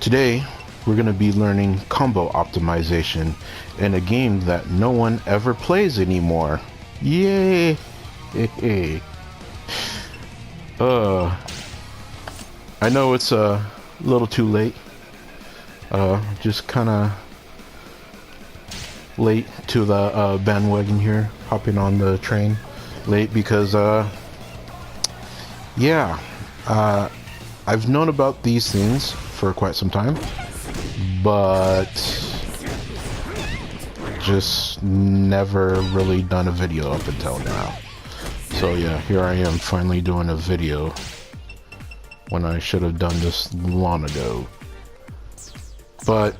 Today, we're going to be learning combo optimization in a game that no one ever plays anymore. Yay! I know it's a little too late. Just kind of late to the bandwagon here, hopping on the train late because I've known about these things for quite some time, but just never really done a video up until now. So yeah, here I am finally doing a video when I should have done this long ago. But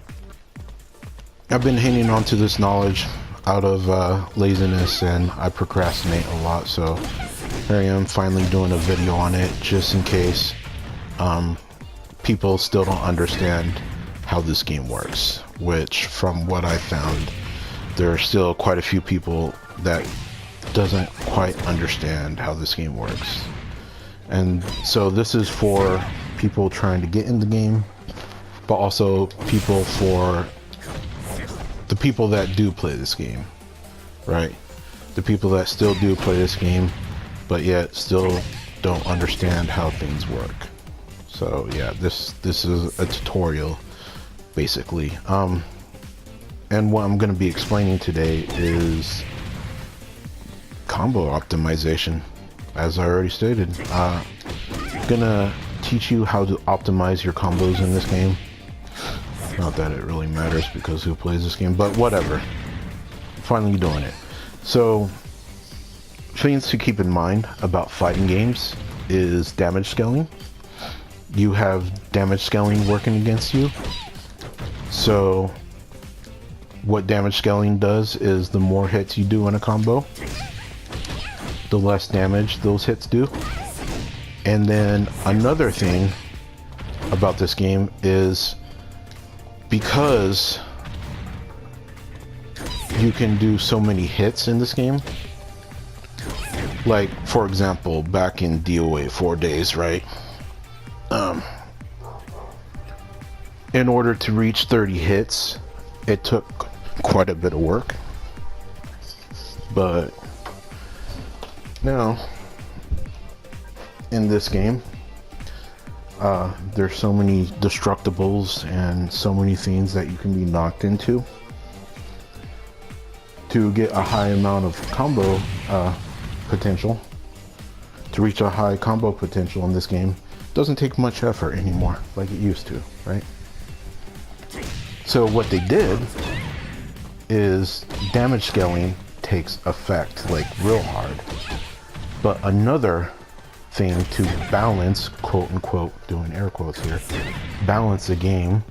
I've been hanging on to this knowledge out of laziness, and I procrastinate a lot, so here I am finally doing a video on it just in case people still don't understand how this game works, which from what I found there are still quite a few people that doesn't quite understand how this game works. And so this is for people trying to get in the game, but also for the people that do play this game, right? The people that still do play this game, but yet still don't understand how things work. So yeah, this is a tutorial, basically. And what I'm going to be explaining today is combo optimization. As I already stated, I'm gonna teach you how to optimize your combos in this game. Not that it really matters because who plays this game, but whatever. Finally doing it. So, things to keep in mind about fighting games is damage scaling. You have damage scaling working against you. So, what damage scaling does is the more hits you do in a combo, the less damage those hits do. And then another thing about this game is because you can do so many hits in this game, like for example back in DoA4 days, right? In order to reach 30 hits, it took quite a bit of work. But now in this game, there's so many destructibles and so many things that you can be knocked into. To get a high amount of combo potential, to reach a high combo potential in this game, doesn't take much effort anymore like it used to, right? So what they did is damage scaling takes effect like real hard. But another thing to balance, quote unquote, doing air quotes here, balance the game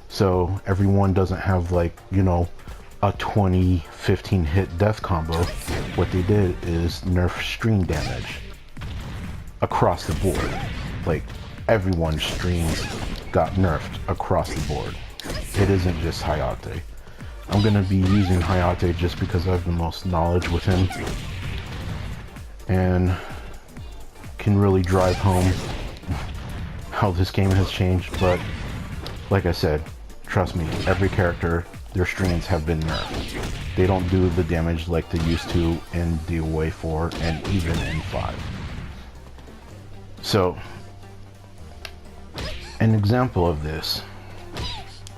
so everyone doesn't have, like, you know, a 20-15 hit death combo. What they did is nerf stream damage across the board. Like, everyone's streams got nerfed across the board. It isn't just Hayate. I'm gonna be using Hayate just because I have the most knowledge with him and can really drive home how this game has changed. But like I said, trust me, every character, their streams have been nerfed. They don't do the damage like they used to in DoA 4 and even in 5. So, an example of this,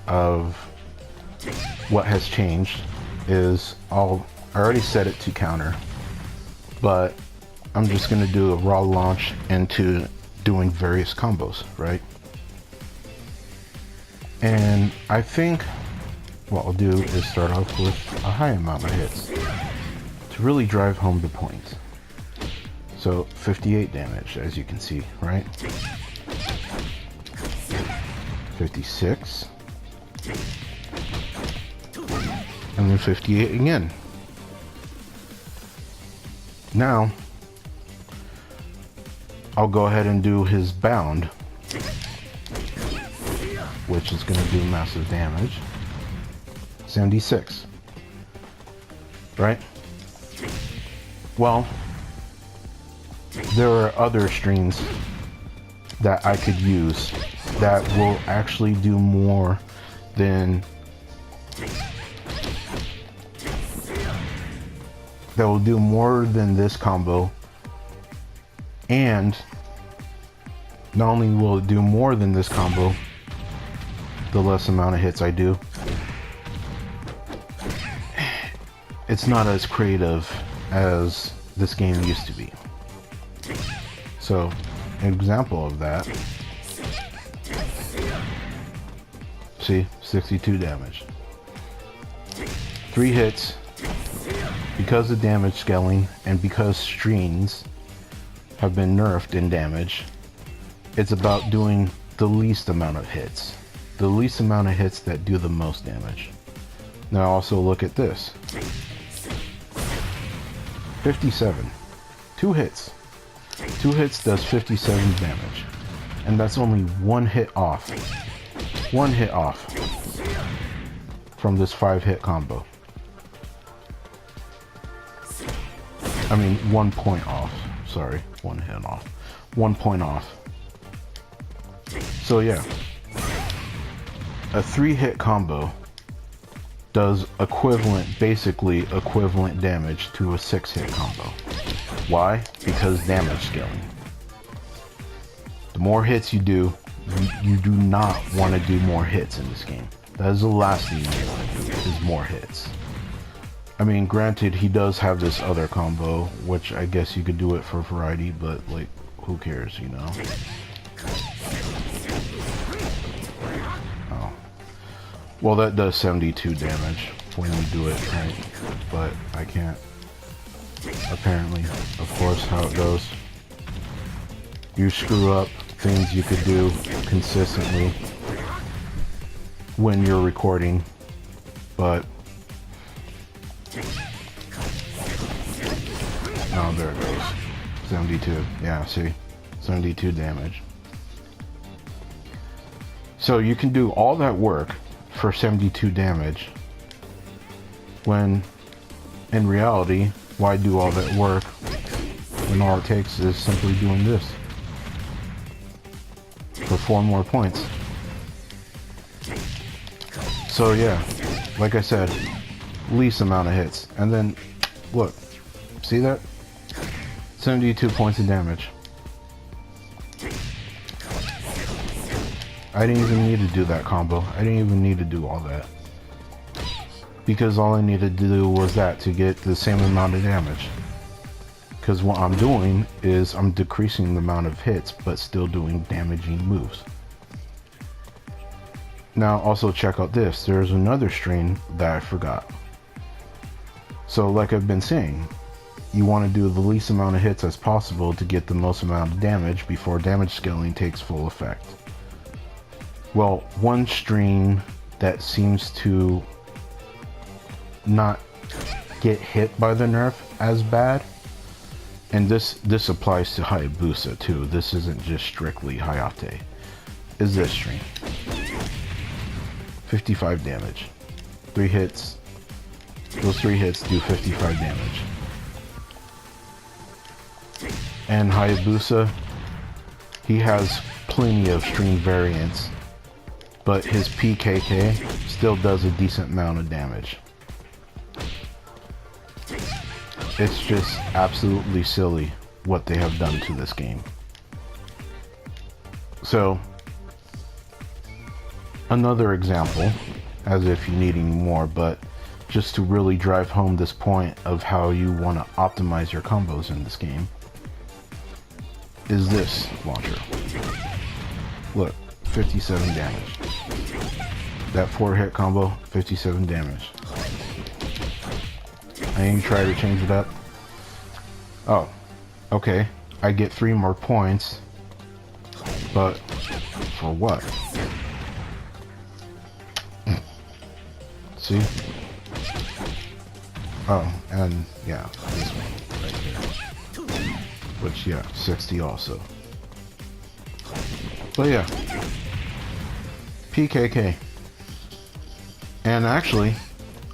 of what has changed, is I already set it to counter, but I'm just going to do a raw launch into doing various combos, right? And I think what I'll do is start off with a high amount of hits to really drive home the point. So 58 damage, as you can see, right? 56. And then 58 again. Now, I'll go ahead and do his bound, which is going to do massive damage. 76. Right? Well, there are other streams that I could use that will actually do more than this combo. And not only will it do more than this combo, the less amount of hits I do, it's not as creative as this game used to be. So, an example of that, see, 62 damage. 3 hits, because of damage scaling and because streams have been nerfed in damage, it's about doing the least amount of hits. The least amount of hits that do the most damage. Now also look at this. 57. 2 hits. 2 hits does 57 damage. And that's only 1 hit off. 1 hit off from this 5-hit combo. I mean, 1 point off. Sorry, 1 hit off. 1 point off. So yeah, a 3-hit combo does basically equivalent damage to a 6-hit combo. Why? Because damage scaling. The more hits you do, you do not want to do more hits in this game. That is the last thing you want to do, is more hits. I mean, granted, he does have this other combo, which I guess you could do it for variety, but like, who cares, you know? Oh. Well, that does 72 damage when you do it right, but I can't. Apparently, of course, how it goes. You screw up things you could do consistently when you're recording, but oh, there it goes. 72. Yeah, see? 72 damage. So you can do all that work for 72 damage when in reality, why do all that work when all it takes is simply doing this for 4 more points. So yeah, like I said, least amount of hits. And then, look, see that? 72 points of damage. I didn't even need to do that combo. I didn't even need to do all that. Because all I needed to do was that to get the same amount of damage. Because what I'm doing is I'm decreasing the amount of hits, but still doing damaging moves. Now also check out this. There's another string that I forgot. So like I've been saying, you want to do the least amount of hits as possible to get the most amount of damage before damage scaling takes full effect. Well, one string that seems to not get hit by the nerf as bad, and this applies to Hayabusa too, this isn't just strictly Hayate, is this string. 55 damage. 3 hits. Those 3 hits do 55 damage. And Hayabusa, he has plenty of string variants, but his PKK still does a decent amount of damage. It's just absolutely silly what they have done to this game. So, another example, as if you need any more, but just to really drive home this point of how you want to optimize your combos in this game, is this launcher. Look, 57 damage. That 4-hit combo, 57 damage. I ain't try to change it up. Oh, okay. I get 3 more points, but for what? See? Oh, and yeah, this one right here. Which, yeah, 60 also. But yeah, PKK. And actually,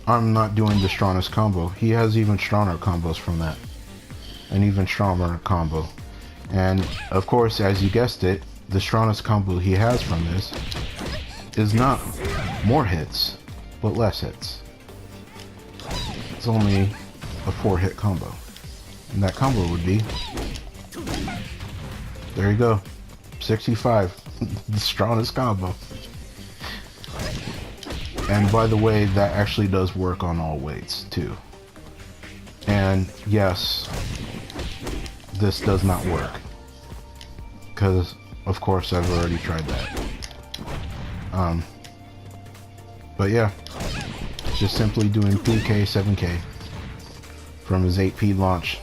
I'm not doing the strongest combo. He has even stronger combos from that. An even stronger combo. And of course, as you guessed it, the strongest combo he has from this is not more hits, but less hits. It's only a 4-hit combo. And that combo would be, there you go, 65, the strongest combo. And by the way, that actually does work on all weights too. And yes, this does not work, because of course I've already tried that. But yeah, just simply doing 3K, 7K from his 8P launch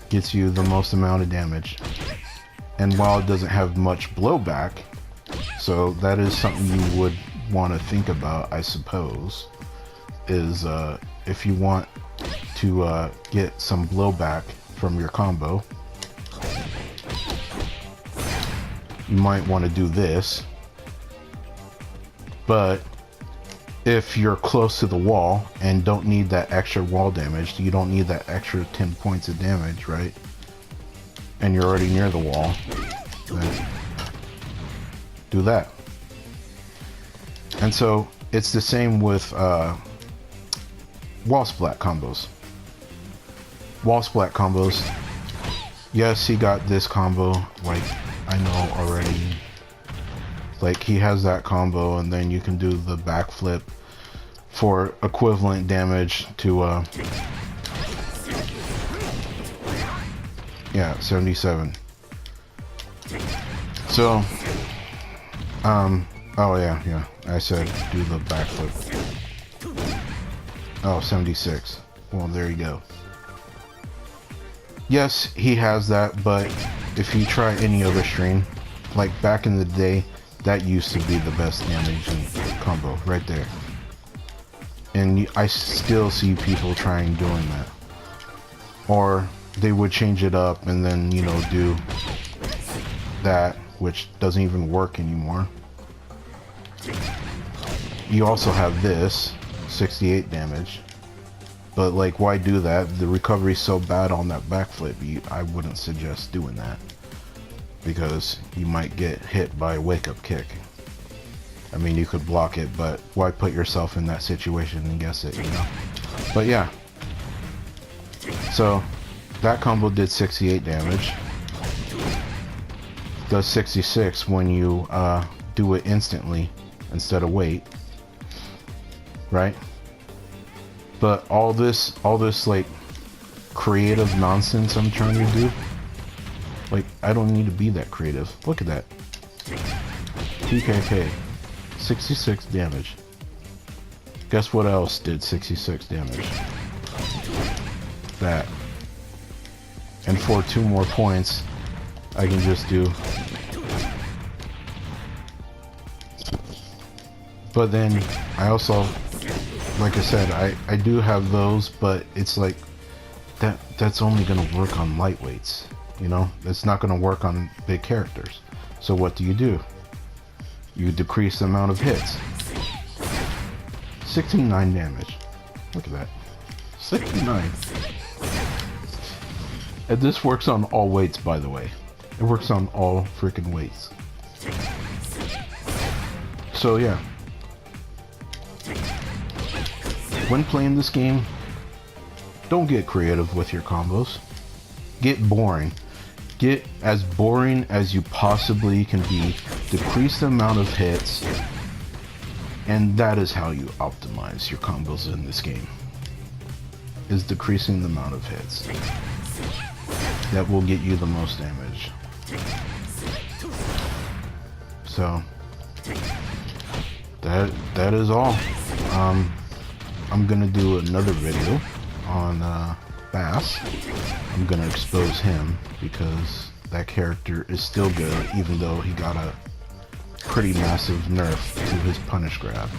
gets you the most amount of damage. And while it doesn't have much blowback, so that is something you would want to think about, I suppose, is if you want to get some blowback from your combo, you might want to do this. But if you're close to the wall and don't need that extra wall damage, you don't need that extra 10 points of damage, right? And you're already near the wall, then do that. And so it's the same with wall splat combos. Wall splat combos, yes, he got this combo, like I know already. Like he has that combo, and then you can do the backflip for equivalent damage to yeah, 77. So oh yeah, I said do the backflip. Oh, 76. Well, there you go. Yes, he has that, but if you try any other stream, like back in the day, that used to be the best damage in combo, right there. And I still see people trying doing that. Or they would change it up and then, you know, do that, which doesn't even work anymore. You also have this, 68 damage. But like, why do that? The recovery's so bad on that backflip, I wouldn't suggest doing that. Because you might get hit by a wake-up kick. I mean, you could block it, but why put yourself in that situation and guess it, you know? But yeah. So, that combo did 68 damage. Does 66 when you do it instantly instead of wait. Right? But all this like creative nonsense I'm trying to do, like I don't need to be that creative. Look at that. TKK. 66 damage. Guess what else did 66 damage? That. And for 2 more points, I can just do. But then I also, like I said, I do have those, but it's like that's only gonna work on lightweights, you know? It's not gonna work on big characters. So what do? You decrease the amount of hits. 69 damage. Look at that. 69. And this works on all weights, by the way. It works on all freaking weights. So yeah. When playing this game, don't get creative with your combos. Get boring. Get as boring as you possibly can be. Decrease the amount of hits. And that is how you optimize your combos in this game. Is decreasing the amount of hits. That will get you the most damage. So that is all. I'm gonna do another video on Bass. I'm gonna expose him because that character is still good, even though he got a pretty massive nerf to his punish grab.